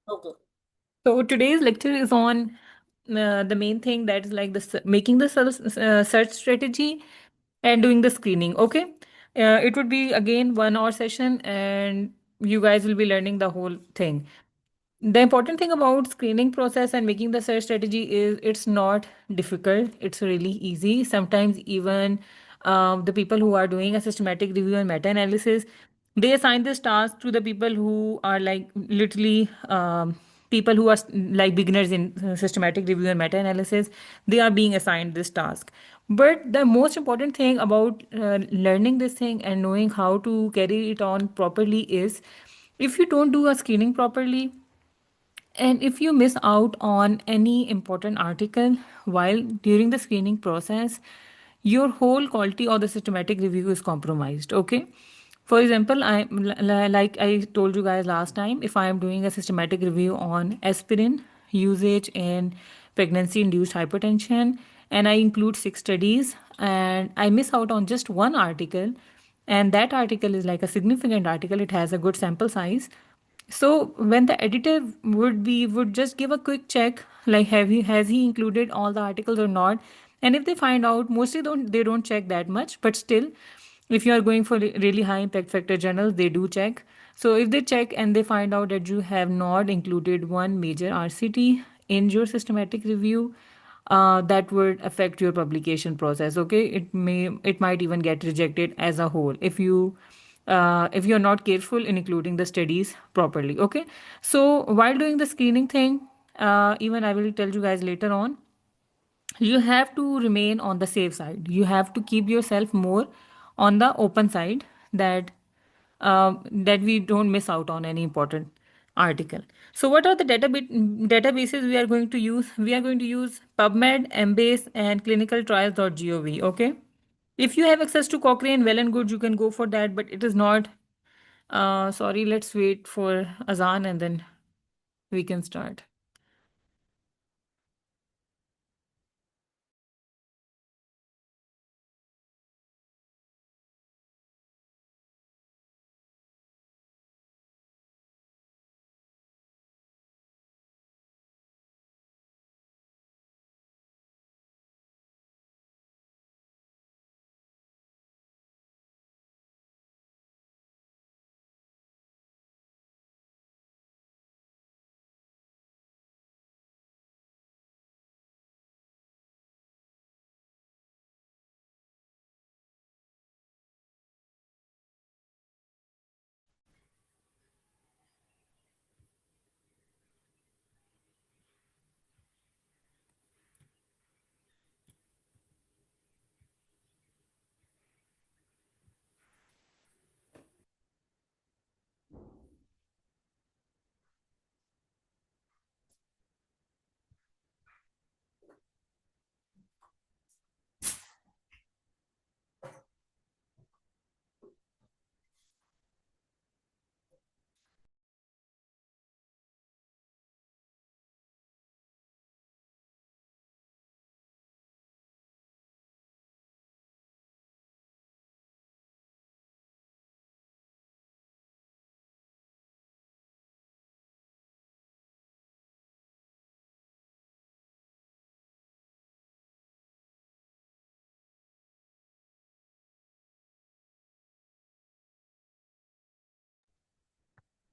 Okay. So today's lecture is on the main thing that is like making the search strategy and doing the screening. Okay. It would be again 1 hour session, and you guys will be learning the whole thing. The important thing about screening process and making the search strategy is it's not difficult. It's really easy. Sometimes even the people who are doing a systematic review and meta-analysis, they assign this task to the people who are like literally people who are like beginners in systematic review and meta-analysis. They are being assigned this task. But the most important thing about learning this thing and knowing how to carry it on properly is if you don't do a screening properly, and if you miss out on any important article while during the screening process, your whole quality or the systematic review is compromised. Okay. For example, like I told you guys last time, if I am doing a systematic review on aspirin usage in pregnancy induced hypertension, and I include 6 studies, and I miss out on just one article, and that article is like a significant article, it has a good sample size. So when the editor would just give a quick check, like have he has he included all the articles or not, and if they find out, mostly don't check that much, but still, if you are going for really high impact factor journals, they do check. So if they check and they find out that you have not included one major RCT in your systematic review, that would affect your publication process. Okay, it might even get rejected as a whole if you're not careful in including the studies properly. Okay, so while doing the screening thing, even I will tell you guys later on, you have to remain on the safe side. You have to keep yourself more on the open side, that we don't miss out on any important article. So what are the databases we are going to use? We are going to use PubMed, Embase, and clinicaltrials.gov. Okay. If you have access to Cochrane, well and good, you can go for that, but it is not. Sorry, let's wait for Azan and then we can start.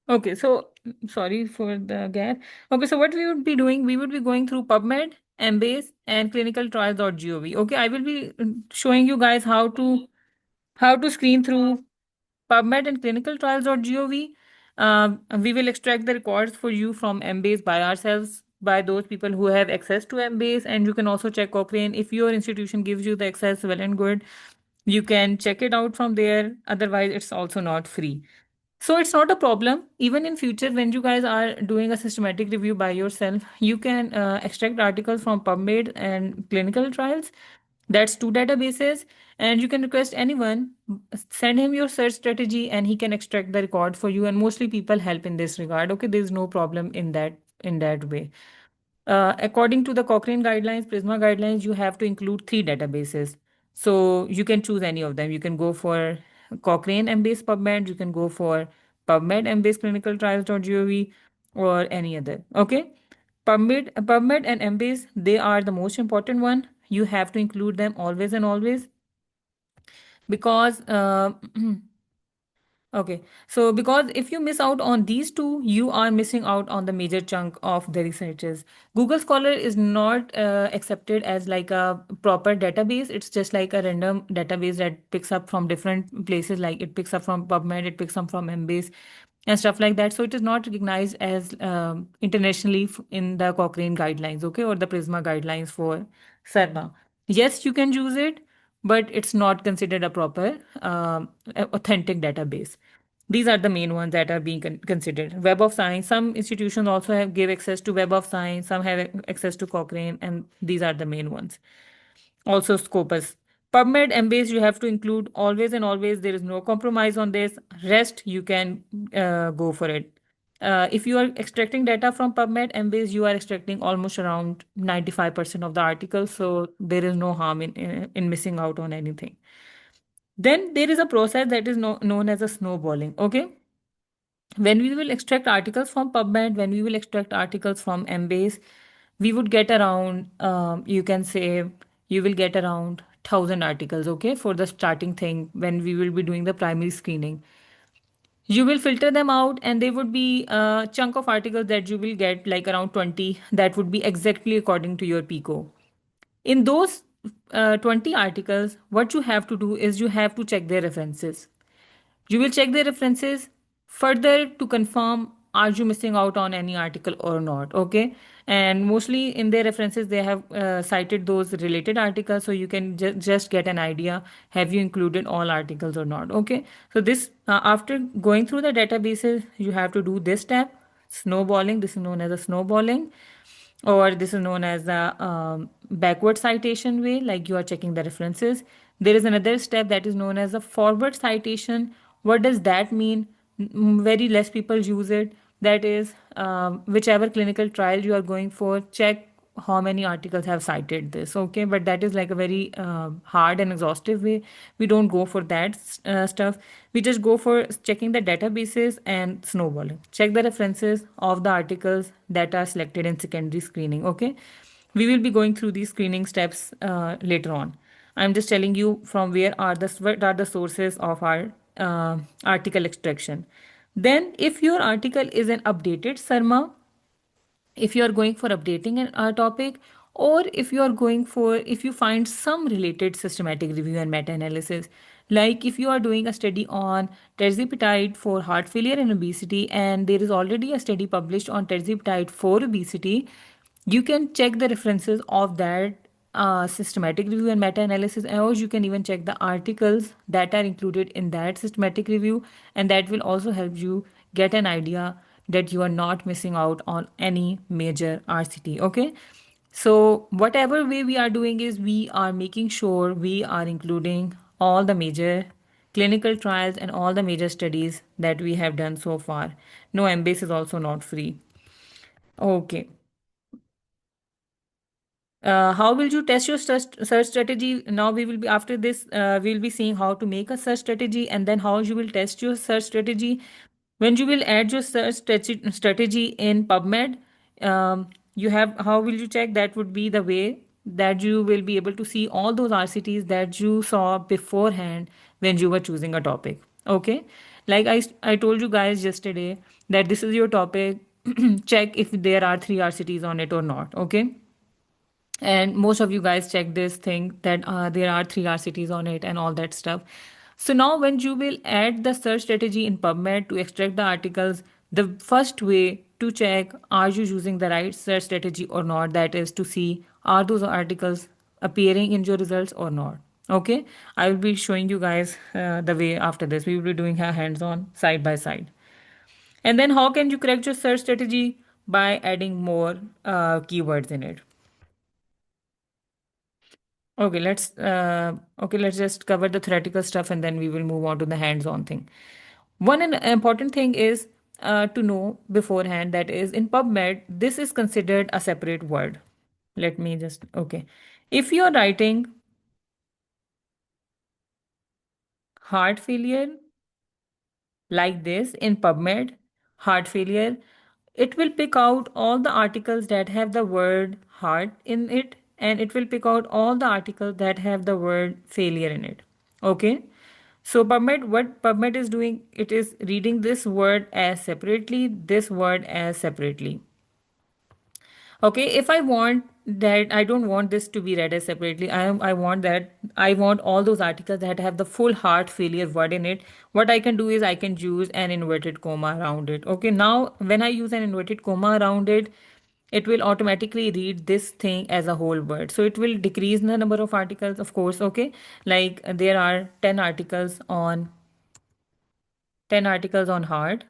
Okay, so sorry for the gap. Okay, so what we would be doing, we would be going through PubMed, Embase, and clinicaltrials.gov. Okay, I will be showing you guys how to screen through PubMed and clinicaltrials.gov. We will extract the records for you from Embase by ourselves, by those people who have access to Embase, and you can also check Cochrane. If your institution gives you the access, well and good. You can check it out from there. Otherwise, it's also not free. So it's not a problem. Even in future, when you guys are doing a systematic review by yourself, you can extract articles from PubMed and clinical trials. That's 2 databases, and you can request anyone, send him your search strategy, and he can extract the record for you. And mostly people help in this regard. Okay, there's no problem in that way. According to the Cochrane guidelines, Prisma guidelines, you have to include 3 databases. So you can choose any of them. You can go for Cochrane Embase PubMed, you can go for PubMed Embase clinicaltrials.gov, or any other. Okay. PubMed and Embase, they are the most important one. You have to include them always and always because okay, so because if you miss out on these two, you are missing out on the major chunk of the researches. Google Scholar is not accepted as like a proper database. It's just like a random database that picks up from different places, like it picks up from PubMed, it picks up from Embase, and stuff like that. So it is not recognized as internationally in the Cochrane guidelines, okay, or the Prisma guidelines for CERMA. Yes, you can use it, but it's not considered a proper authentic database. These are the main ones that are being considered. Web of Science. Some institutions also have give access to Web of Science. Some have access to Cochrane, and these are the main ones. Also, Scopus. PubMed, Embase, you have to include always and always. There is no compromise on this. Rest, you can go for it. If you are extracting data from PubMed, Embase, you are extracting almost around 95% of the articles. So there is no harm in missing out on anything. Then there is a process that is known as a snowballing. Okay. When we will extract articles from PubMed, when we will extract articles from Embase, we would get around, you can say, you will get around 1,000 articles, okay, for the starting thing when we will be doing the primary screening. You will filter them out, and there would be a chunk of articles that you will get, like around 20, that would be exactly according to your PICO. In those 20 articles, what you have to do is you have to check their references. You will check the references further to confirm are you missing out on any article or not. Okay. And mostly in their references, they have cited those related articles. So you can just get an idea have you included all articles or not. Okay. So, this after going through the databases, you have to do this step snowballing. This is known as a snowballing, or this is known as the backward citation way, like you are checking the references. There is another step that is known as a forward citation. What does that mean? Very less people use it. That is, whichever clinical trial you are going for, check how many articles have cited this. Okay, but that is like a very hard and exhaustive way. We don't go for that stuff. We just go for checking the databases and snowballing. Check the references of the articles that are selected in secondary screening. Okay, we will be going through these screening steps later on. I'm just telling you from where are the what are the sources of our article extraction. Then, if your article is an updated SARMA, if you are going for updating a topic, or if you are going for if you find some related systematic review and meta-analysis, like if you are doing a study on terzepatide for heart failure and obesity, and there is already a study published on terzepatide for obesity, you can check the references of that systematic review and meta-analysis, or you can even check the articles that are included in that systematic review, and that will also help you get an idea that you are not missing out on any major RCT. Okay, so whatever way we are doing is we are making sure we are including all the major clinical trials and all the major studies that we have done so far. No, Embase is also not free. Okay. How will you test your search strategy? Now we will be after this. We'll be seeing how to make a search strategy, and then how you will test your search strategy. When you will add your search strategy in PubMed, you have how will you check? That would be the way that you will be able to see all those RCTs that you saw beforehand when you were choosing a topic. Okay, like I told you guys yesterday that this is your topic. Check if there are three RCTs on it or not. Okay, and most of you guys check this thing that there are three RCTs on it and all that stuff. So now when you will add the search strategy in PubMed to extract the articles, the first way to check are you using the right search strategy or not, that is to see are those articles appearing in your results or not. Okay, I will be showing you guys the way after this. We will be doing a hands-on side by side. And then how can you correct your search strategy? By adding more keywords in it. Okay, let's just cover the theoretical stuff and then we will move on to the hands-on thing. One important thing is to know beforehand, that is in PubMed, this is considered a separate word. Let me just okay. If you're writing heart failure like this in PubMed, heart failure, It will pick out all the articles that have the word heart in it, and it will pick out all the articles that have the word failure in it. Okay. So PubMed, what PubMed is doing, it is reading this word as separately, this word as separately. Okay, if I want that, I don't want this to be read as separately. I want that, I want all those articles that have the full heart failure word in it. What I can do is I can use an inverted comma around it. Okay, now when I use an inverted comma around it, it will automatically read this thing as a whole word. So it will decrease the number of articles, of course. Okay, like there are 10 articles on 10 articles on heart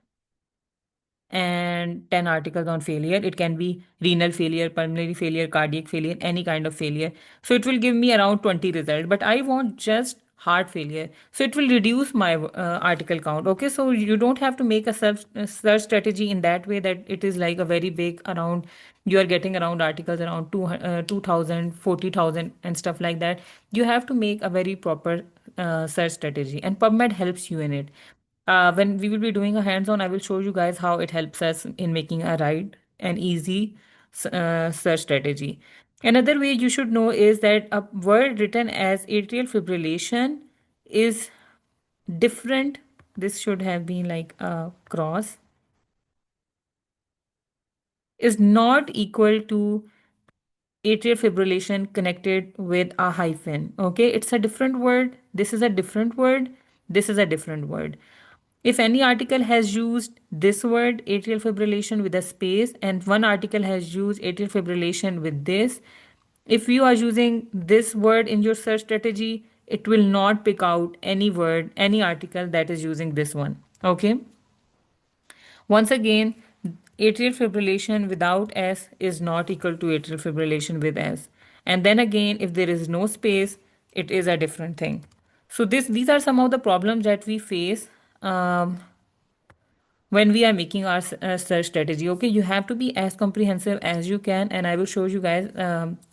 and 10 articles on failure. It can be renal failure, pulmonary failure, cardiac failure, any kind of failure. So it will give me around 20 results, but I want just heart failure. So it will reduce my article count. Okay, so you don't have to make a search strategy in that way that it is like a very big around, you are getting around articles around 2,000, and stuff like that. You have to make a very proper search strategy, and PubMed helps you in it. When we will be doing a hands-on, I will show you guys how it helps us in making a right and easy search strategy. Another way you should know is that a word written as atrial fibrillation is different. This should have been like a cross, is not equal to atrial fibrillation connected with a hyphen. Okay, it's a different word. This is a different word. This is a different word. If any article has used this word atrial fibrillation with a space and one article has used atrial fibrillation with this, if you are using this word in your search strategy, it will not pick out any word, any article that is using this one. Okay. Once again, atrial fibrillation without S is not equal to atrial fibrillation with S. And then again, if there is no space, it is a different thing. So these are some of the problems that we face when we are making our search strategy. Okay, you have to be as comprehensive as you can, and I will show you guys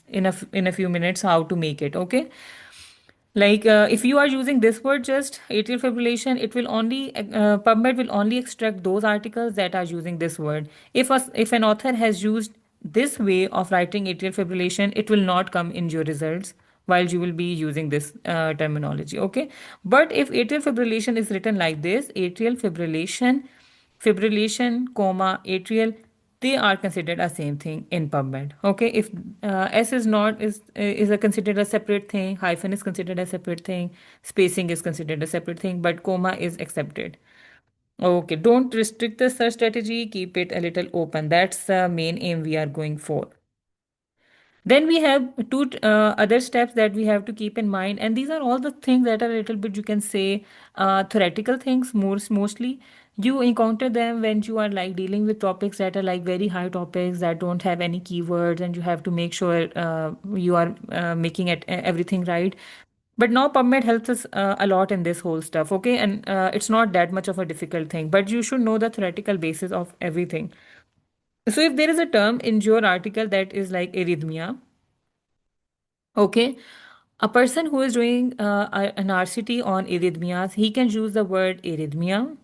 in a few minutes how to make it. Okay, like if you are using this word just atrial fibrillation, it will only PubMed will only extract those articles that are using this word. If an author has used this way of writing atrial fibrillation, it will not come in your results while you will be using this terminology. Okay, but if atrial fibrillation is written like this, atrial fibrillation, comma, atrial, they are considered a same thing in PubMed. Okay, if S is not is a considered a separate thing, hyphen is considered a separate thing, spacing is considered a separate thing, but comma is accepted. Okay, don't restrict the search strategy, keep it a little open. That's the main aim we are going for. Then we have two other steps that we have to keep in mind, and these are all the things that are a little bit, you can say, theoretical things. Mostly, you encounter them when you are like dealing with topics that are like very high topics that don't have any keywords, and you have to make sure you are making it everything right. But now PubMed helps us a lot in this whole stuff. Okay, and it's not that much of a difficult thing, but you should know the theoretical basis of everything. So if there is a term in your article that is like arrhythmia, okay, a person who is doing an RCT on arrhythmias, he can use the word arrhythmia,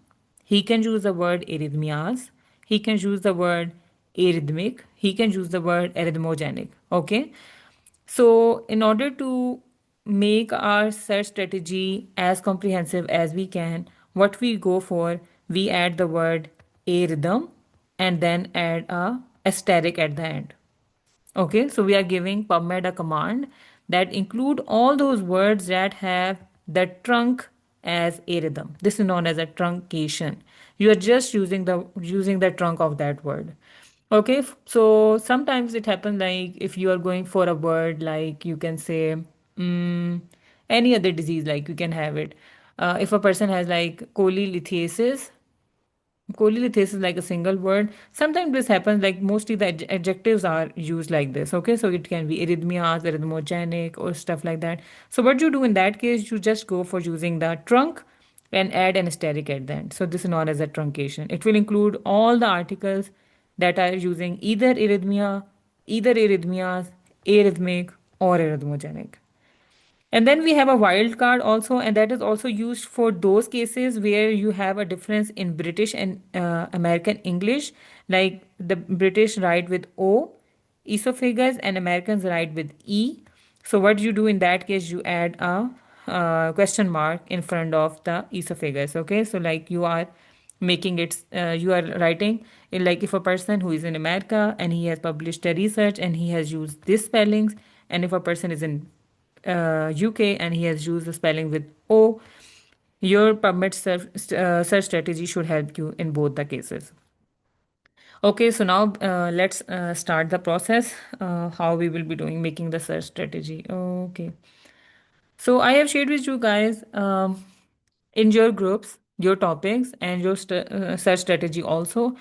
he can use the word arrhythmias, he can use the word arrhythmic, he can use the word arrhythmogenic. Okay, so in order to make our search strategy as comprehensive as we can, what we go for, we add the word arrhythm and then add a asterisk at the end. Okay, so we are giving PubMed a command that include all those words that have the trunk as a rhythm. This is known as a truncation. You are just using the trunk of that word. Okay, so sometimes it happens like if you are going for a word like you can say mm, any other disease, like you can have it. If a person has like cholelithiasis, colilithis is like a single word. Sometimes this happens like mostly the adjectives are used like this. Okay, so it can be arrhythmias, arrhythmogenic, or stuff like that. So what you do in that case, you just go for using the trunk and add an asterisk at the end. So this is known as a truncation. It will include all the articles that are using either arrhythmia, either arrhythmias, arrhythmic, or arrhythmogenic. And then we have a wild card also, and that is also used for those cases where you have a difference in British and American English, like the British write with O, esophagus, and Americans write with E. So what you do in that case, you add a question mark in front of the esophagus. Okay, so like you are making it, you are writing like if a person who is in America and he has published a research and he has used these spellings, and if a person is in UK and he has used the spelling with O, your PubMed search strategy should help you in both the cases. Okay, so now let's start the process, how we will be doing making the search strategy. Okay, so I have shared with you guys in your groups your topics and your search strategy also.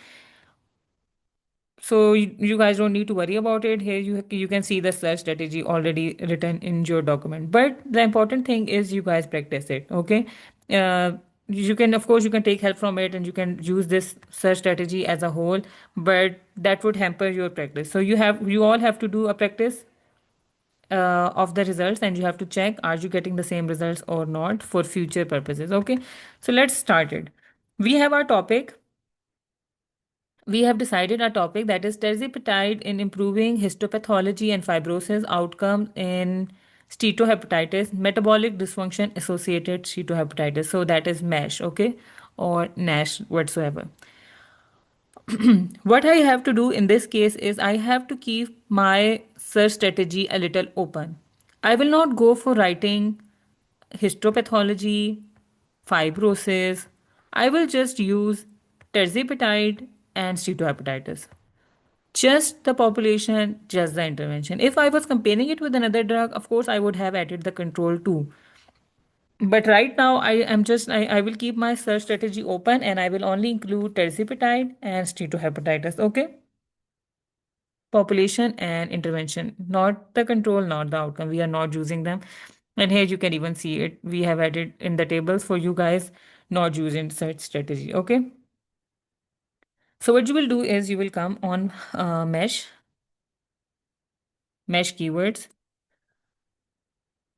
So you guys don't need to worry about it. Here you can see the search strategy already written in your document. But the important thing is you guys practice it. Okay. Uh, you can of course you can take help from it and you can use this search strategy as a whole, but that would hamper your practice. So you all have to do a practice of the results, and you have to check are you getting the same results or not for future purposes. Okay. So let's start it. We have our topic, we have decided our topic, that is terzepatide in improving histopathology and fibrosis outcome in steatohepatitis, metabolic dysfunction associated steatohepatitis. So that is MASH, okay, or NASH whatsoever. What I have to do in this case is I have to keep my search strategy a little open. I will not go for writing histopathology, fibrosis. I will just use terzepatide and steatohepatitis. Just the population, just the intervention. If I was comparing it with another drug, of course, I would have added the control too. But right now, I will keep my search strategy open and I will only include terzepatide and steatohepatitis. Okay, population and intervention, not the control, not the outcome. We are not using them. And here you can even see it. We have added in the tables for you guys, not using search strategy. Okay. So what you will do is you will come on mesh keywords.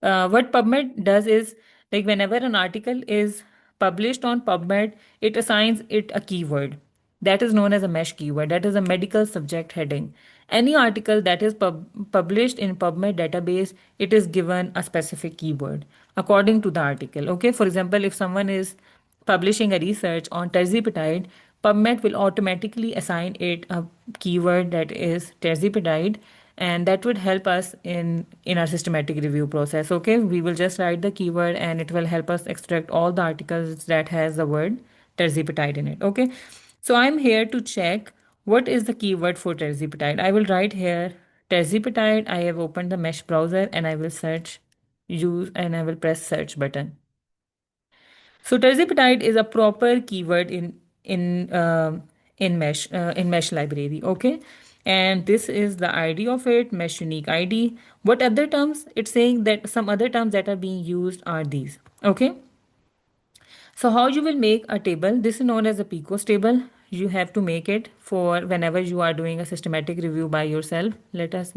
What PubMed does is, like, whenever an article is published on PubMed, it assigns it a keyword that is known as a mesh keyword. That is a medical subject heading. Any article that is published in PubMed database, it is given a specific keyword according to the article. Okay, for example, if someone is publishing a research on terzepatide, PubMed will automatically assign it a keyword that is terzepatide, and that would help us in our systematic review process. Okay, we will just write the keyword and it will help us extract all the articles that has the word terzepatide in it. Okay, so I'm here to check what is the keyword for terzepatide. I will write here terzepatide. I have opened the mesh browser and I will search use and I will press search button. So terzepatide is a proper keyword in mesh library. Okay, and this is the ID of it, mesh unique ID. What other terms? It's saying that some other terms that are being used are these. Okay, so how you will make a table? This is known as a PCOS table. You have to make it for whenever you are doing a systematic review by yourself. Let us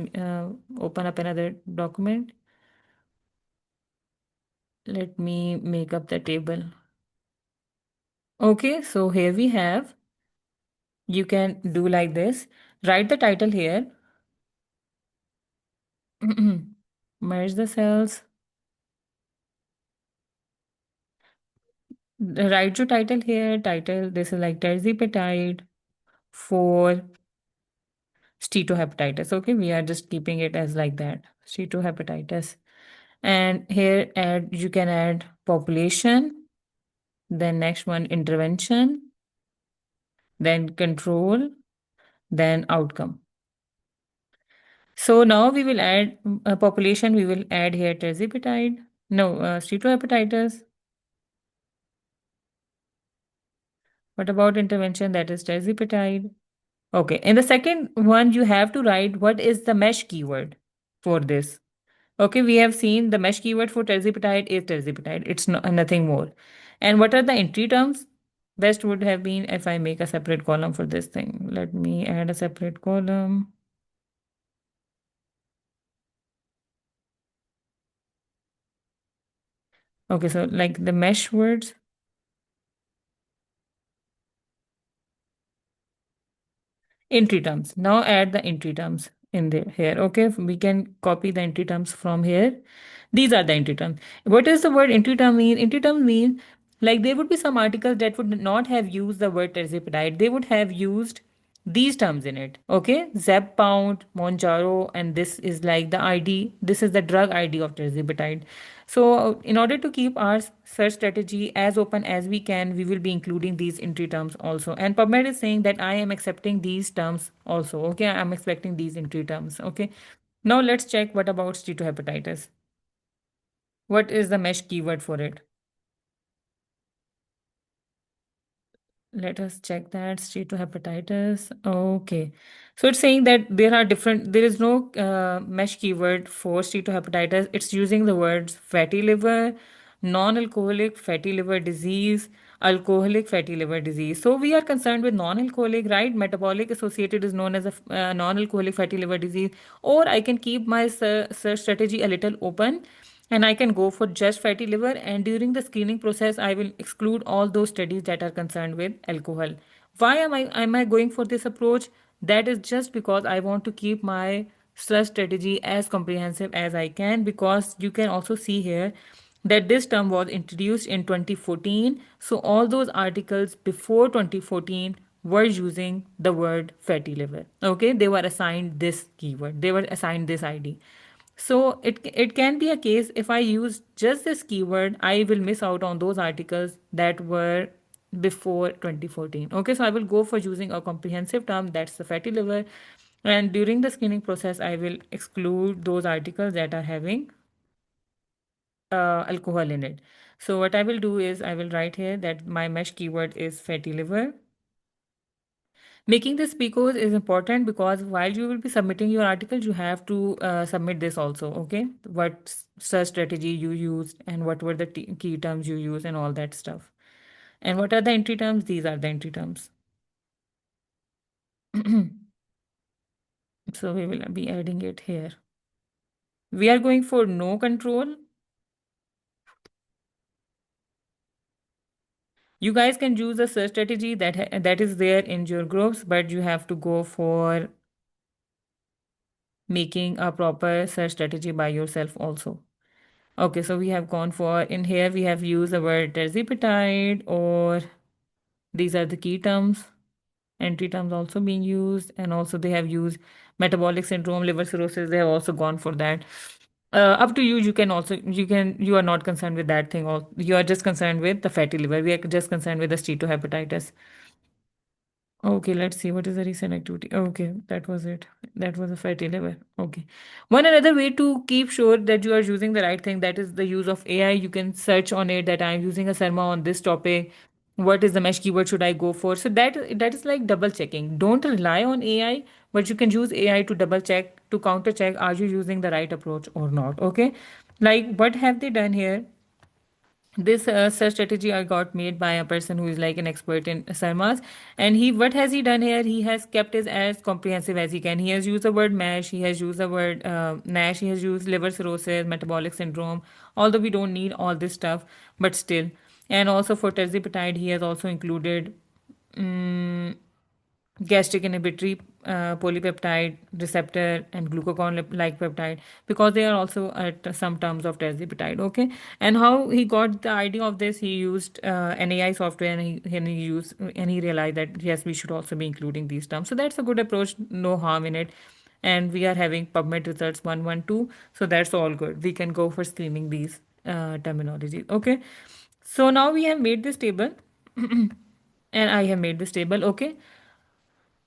open up another document. Let me make up the table. Okay, so here we have, you can do like this. Write the title here. Merge the cells. Write your title here. Title, this is like terzepatide for steatohepatitis. Okay, we are just keeping it as like that. Steatohepatitis. And here add, you can add population. Then next one, intervention. Then control. Then outcome. So now we will add a population. We will add here terzepatide. No, steatohepatitis. What about intervention? That is terzepatide. Okay. In the second one, you have to write what is the mesh keyword for this. Okay, we have seen the mesh keyword for terzepatide is terzepatide. It's nothing more. And what are the entry terms? Best would have been if I make a separate column for this thing. Let me add a separate column. Okay, so like the mesh words, entry terms. Now add the entry terms in there here. Okay, we can copy the entry terms from here. These are the entry terms. What does the word entry term mean? Entry term means like there would be some articles that would not have used the word terzipatide. They would have used these terms in it. Okay, Zepbound, Monjaro, and this is like the ID. This is the drug ID of terzipatide. So, in order to keep our search strategy as open as we can, we will be including these entry terms also. And PubMed is saying that I am accepting these terms also. Okay, I'm expecting these entry terms. Okay, now let's check what about steatohepatitis. What is the mesh keyword for it? Let us check that steatohepatitis. Okay. So it's saying that there is no mesh keyword for steatohepatitis. It's using the words fatty liver, non-alcoholic fatty liver disease, alcoholic fatty liver disease. So we are concerned with non-alcoholic, right? Metabolic associated is known as a non-alcoholic fatty liver disease. Or I can keep my search strategy a little open and I can go for just fatty liver. And during the screening process, I will exclude all those studies that are concerned with alcohol. Why am I going for this approach? That is just because I want to keep my search strategy as comprehensive as I can, because you can also see here that this term was introduced in 2014. So all those articles before 2014 were using the word fatty liver. Okay, they were assigned this keyword. They were assigned this ID. So it can be a case if I use just this keyword, I will miss out on those articles that were before 2014. Okay, so I will go for using a comprehensive term, that's the fatty liver. And during the screening process, I will exclude those articles that are having alcohol in it. So what I will do is I will write here that my mesh keyword is fatty liver. Making this PCOS is important because while you will be submitting your articles, you have to submit this also, okay? What search strategy you used and what were the key terms you used and all that stuff. And what are the entry terms? These are the entry terms. So we will be adding it here. We are going for no control. You guys can use a search strategy that is there in your groups, but you have to go for making a proper search strategy by yourself also. Okay, so we have gone for, in here we have used the word terzipatide, or these are the key terms, entry terms also being used, and also they have used metabolic syndrome, liver cirrhosis, they have also gone for that. Up to you, you are not concerned with that thing, or you are just concerned with the fatty liver. We are just concerned with the steatohepatitis. Okay, let's see what is the recent activity. Okay, that was it. That was a fatty liver. Okay. One another way to keep sure that you are using the right thing, that is the use of AI. You can search on it that I'm using a Sarma on this topic. What is the mesh keyword should I go for? So that is like double checking. Don't rely on AI, but you can use AI to double check, to counter check, are you using the right approach or not? Okay. Like what have they done here? This search strategy I got made by a person who is like an expert in sarmas, and he what has he done here? He has kept it as comprehensive as he can. He has used the word mash, he has used the word nash, he has used liver cirrhosis, metabolic syndrome, although we don't need all this stuff, but still. And also for terzipatide he has also included mm, gastric inhibitory polypeptide receptor and glucagon like peptide, because they are also at some terms of terzipatide. Okay, and how he got the idea of this? He used an AI software, and he realized that yes, we should also be including these terms. So that's a good approach, no harm in it. And we are having PubMed results 112, so that's all good. We can go for screening these terminologies. Okay, so now we have made this table. And I have made this table. Okay,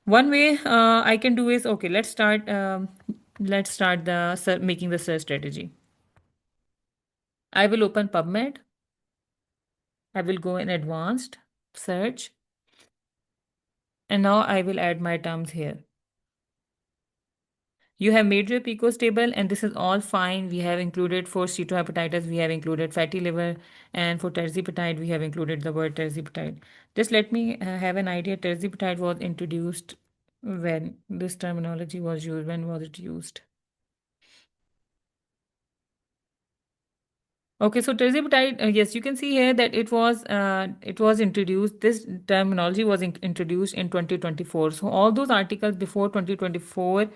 one way I can do is, okay, let's start making the search strategy. I will open PubMed. I will go in advanced search, and now I will add my terms here. You have made your PCOS table, and this is all fine. We have included for steatohepatitis, we have included fatty liver, and for terzipatide, we have included the word terzipatide. Just let me have an idea. Terzipatide was introduced when this terminology was used. When was it used? Okay, so terzepatide, yes, you can see here that it was introduced. This terminology was introduced in 2024. So all those articles before 2024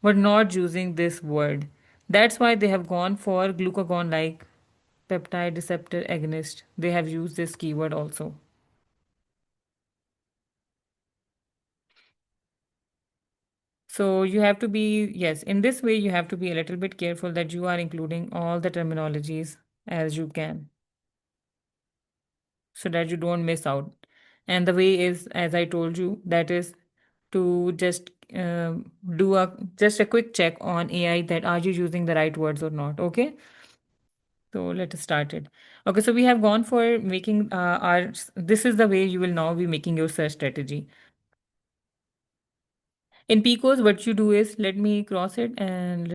were not using this word. That's why they have gone for glucagon-like peptide receptor agonist. They have used this keyword also. So you have to be, yes, in this way you have to be a little bit careful that you are including all the terminologies as you can, so that you don't miss out. And the way is, as I told you, that is to just do a quick check on AI that are you using the right words or not. Okay, so let us start it. Okay, so we have gone for making our. This is the way you will now be making your search strategy. In PCOS, what you do is, let me cross it and